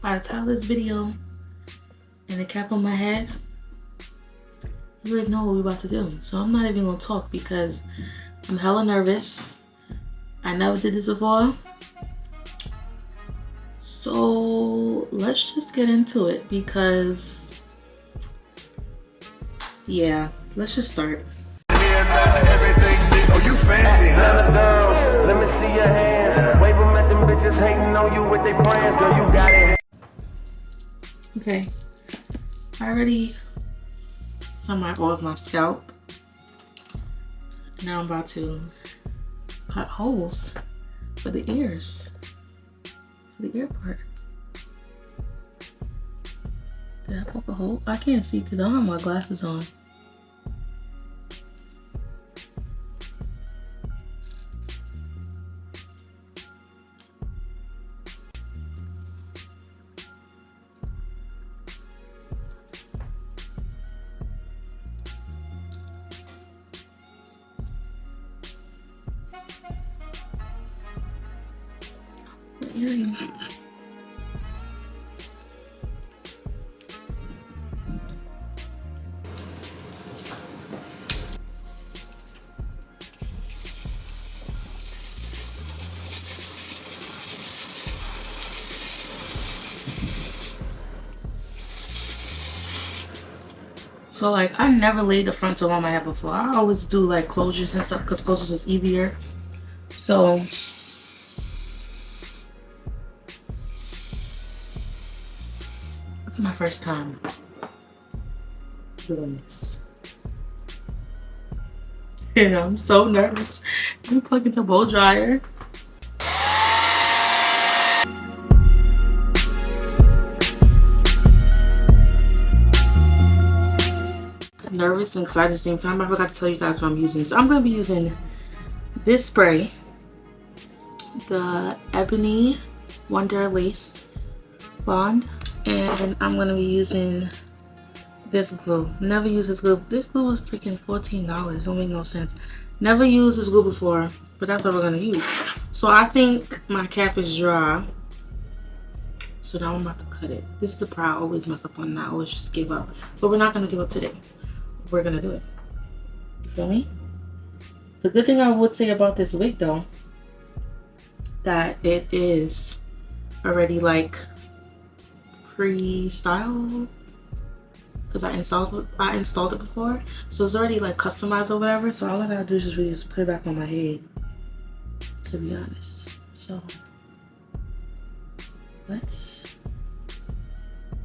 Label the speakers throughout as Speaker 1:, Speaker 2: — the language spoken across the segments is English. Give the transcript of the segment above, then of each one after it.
Speaker 1: by the title of this video and the cap on my head, you already know what we're about to do. So I'm not even gonna talk because I'm hella nervous. I never did this before. So let's just get into it because, yeah, let's just start.
Speaker 2: Oh, you fancy, huh? Let me see your hands. Wave them at them bitches hating on you with their friends. Girl, you got it.
Speaker 1: Okay, I already somewhat oiled my scalp. Now I'm about to cut holes for the ears, for the ear part. Did I poke a hole? I can't see because I don't have my glasses on. Earring. So like I never laid the frontal on my head before. I always do like closures and stuff because closures is easier. So it's my first time doing this. And I'm so nervous. I'm plugging the blow dryer. Nervous and excited at the same time. I forgot to tell you guys what I'm using. So I'm going to be using this spray, the Ebony Wonder Lace Bond, and I'm going to be using this glue. Never used this glue. This glue was freaking $14. Don't make no sense. Never used this glue before, but that's what we're going to use. So I think my cap is dry. So now I'm about to cut it. This is the part I always mess up on, and I always just give up. But we're not going to give up today. We're gonna do it. You feel me? The good thing I would say about this wig though, that it is already like pre-styled because I installed it before, so it's already like customized or whatever. So all I gotta do is just really just put it back on my head, to be honest. So let's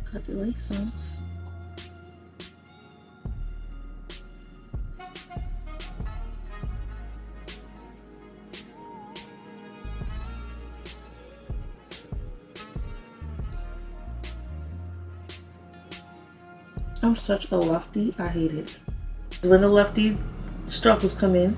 Speaker 1: cut the lace off. I'm such a lefty, I hate it. When the lefty struggles come in,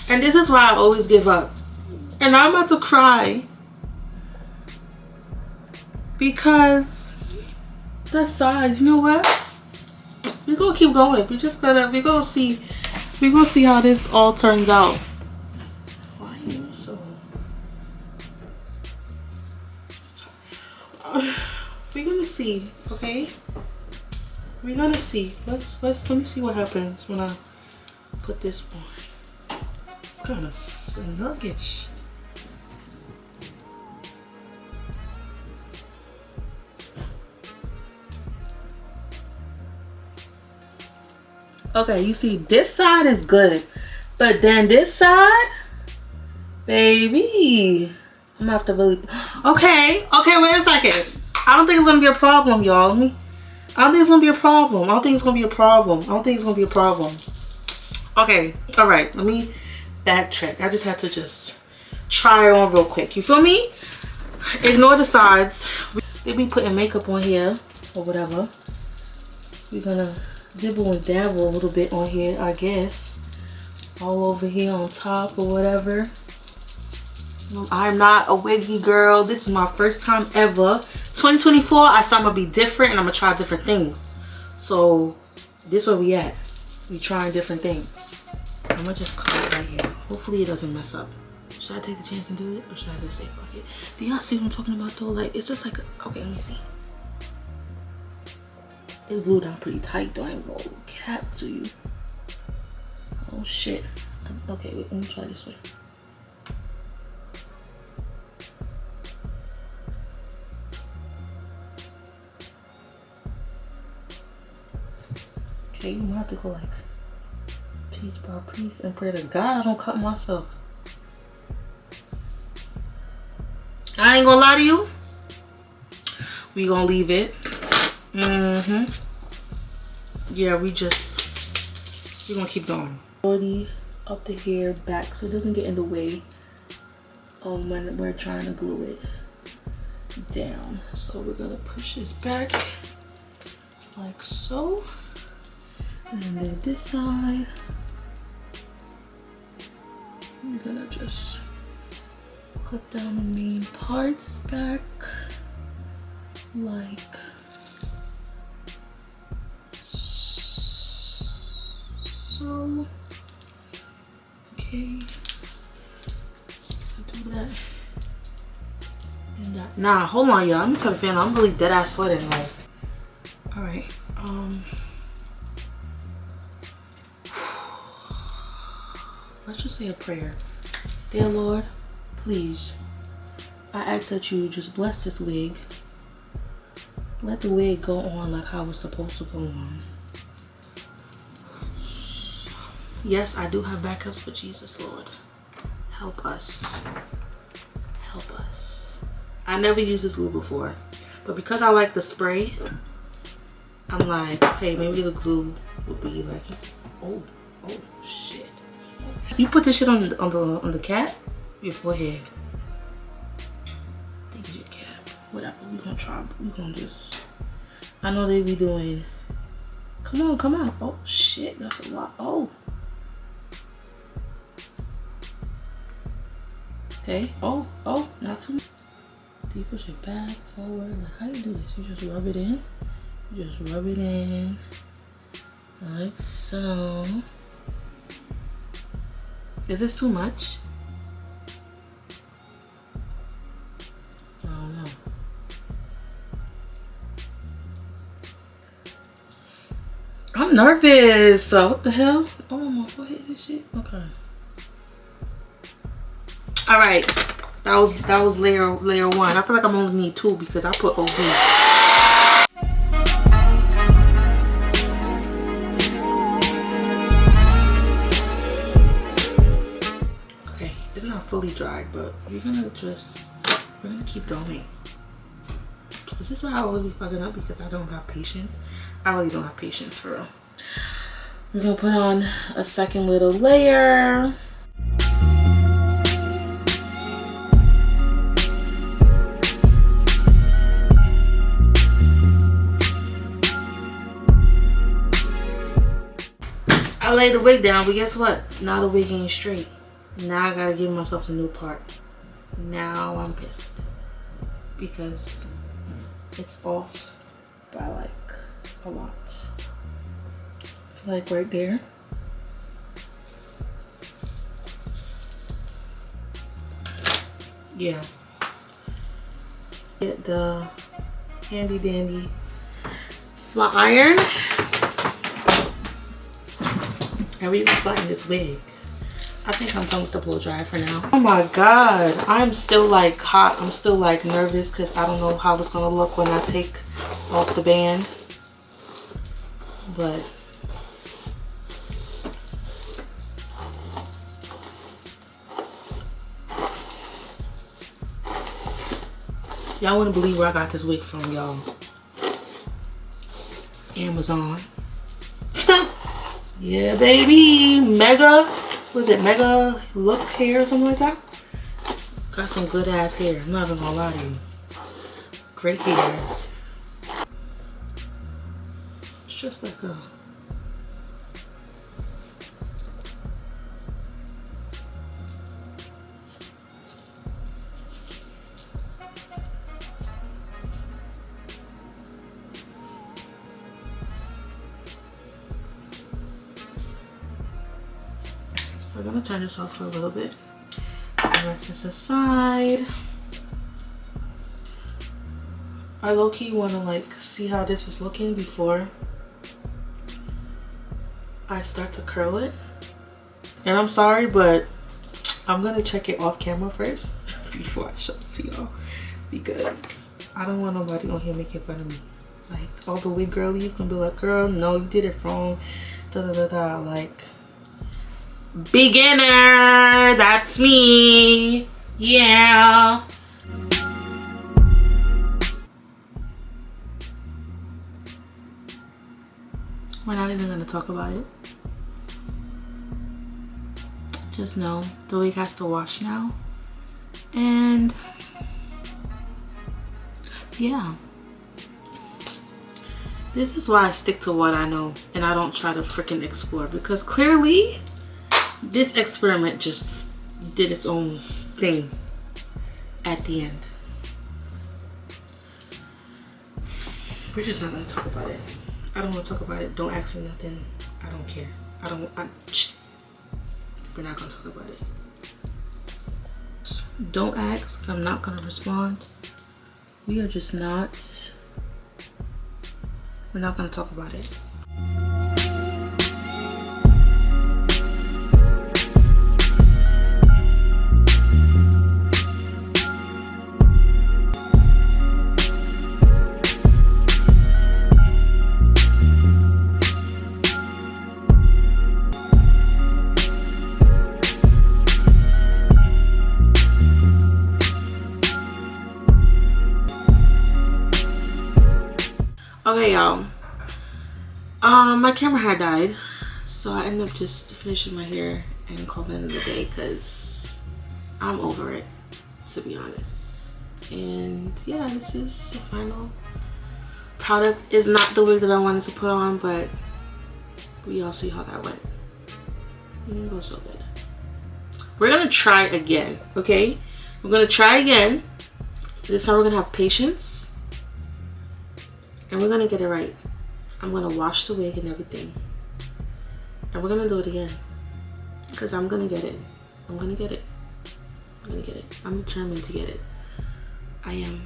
Speaker 1: and this is why I always give up. And I'm about to cry because the size, you know what? We're gonna keep going. We're gonna see how this all turns out. Why are you so? We're gonna see, okay? We're gonna see. Let me see what happens when I put this on. It's kind of sluggish. Okay, you see this side is good, but then this side, baby, I'm gonna have to really. Okay, wait a second. I don't think it's gonna be a problem, y'all. I don't think it's gonna be a problem. Okay, all right. Let me backtrack. I just had to just try it on real quick. You feel me? Ignore the sides. They be putting makeup on here or whatever. We're gonna dibble and dabble a little bit on here, I guess. All over here on top or whatever. I'm not a wiggy girl. This is my first time ever. 2024, I said I'm gonna be different and I'm gonna try different things. So This where we at. We trying different things. I'm gonna just cut it right here. Hopefully it doesn't mess up. Should I take the chance and do it, or should I just say fuck it? Do y'all see what I'm talking about though? Like, it's just like, okay, let me see. It's glued down pretty tight though. I ain't gonna cap to you. Oh shit. Okay, wait, let me try this way. Okay, you might have to go like piece by piece and pray to God I don't cut myself. I ain't gonna lie to you. We gonna leave it. Yeah, we're gonna keep going. Already up the hair back so it doesn't get in the way when we're trying to glue it down. So we're gonna push this back like so. And then this side, I'm gonna just clip down the main parts back like so. Okay, do that and that. Nah, hold on, y'all. I'm gonna tell the fan I'm really dead ass sweating. Like, all right, let's just say a prayer. Dear Lord, please, I ask that you just bless this wig. Let the wig go on like how it's supposed to go on. Yes, I do have backups for Jesus, Lord. Help us. Help us. I never used this glue before, but because I like the spray, I'm like, okay, maybe the glue would be like, oh shit. You put this shit on the cap, your forehead. I think it's your cap. Whatever. We're gonna try. We're gonna just. I know they be doing. Come on, come on. Oh shit, that's a lot. Oh. Okay. Oh, not too much. Do you push it back, forward? Like, how you do this? You just rub it in. You just rub it in. Like so. Is this too much? I don't know. I'm nervous. So what the hell? Oh, my forehead and shit. Okay. All right. That was layer one. I feel like I'm only need 2 because I put OB. Fully dried, but we're gonna keep going. Is this why I always be fucking up? Because I don't have patience. I really don't have patience for real. We're gonna put on a second little layer. I laid the wig down, but guess what? Now the wig ain't straight. Now I gotta give myself a new part. Now I'm pissed because it's off by like a lot. I feel like right there. Yeah. Get the handy dandy flat iron. And we're gonna flatten this wig. I think I'm done with the blow dry for now. Oh my god, I'm still like hot. I'm still like nervous because I don't know how it's gonna look when I take off the band. But y'all wouldn't believe where I got this wig from, y'all. Amazon. Yeah, baby. Mega. Was it Mega Look Hair or something like that? Got some good ass hair. I'm not even gonna lie to you. Great hair. It's just like a. We're gonna turn this off for a little bit and rest this aside. I low-key want to like see how this is looking before I start to curl it. And I'm sorry, but I'm gonna check it off camera first before I show it to y'all, because I don't want nobody on here making fun of me. Like all the wig girlies gonna be like, girl, no, you did it wrong, da da da da. Like, beginner, that's me. Yeah. We're not even gonna talk about it. Just know the wig has to wash now. And yeah. This is why I stick to what I know and I don't try to freaking explore, because clearly this experiment just did its own thing at the end. We're just not gonna talk about it. I don't want to talk about it. Don't ask me nothing. I don't care. We're not gonna talk about it. Don't ask, 'cause I'm not gonna respond. We are just not. We're not gonna talk about it. Okay, y'all. My camera had died, so I ended up just finishing my hair and calling it a day, because I'm over it, to be honest. And yeah, this is the final product. Is not the wig that I wanted to put on, but we all see how that went. It didn't go so good. We're gonna try again, okay? We're gonna try again. This time we're gonna have patience. And we're gonna get it right. I'm gonna wash the wig and everything. And we're gonna do it again. Because I'm gonna get it. I'm gonna get it. I'm gonna get it. I'm determined to get it. I am.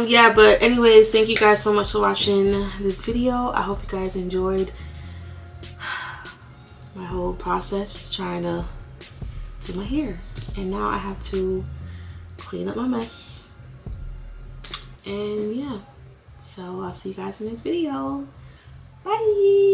Speaker 1: Yeah, but anyways, thank you guys so much for watching this video. I hope you guys enjoyed my whole process trying to do my hair. And now I have to clean up my mess. And yeah, so I'll see you guys in the next video. Bye.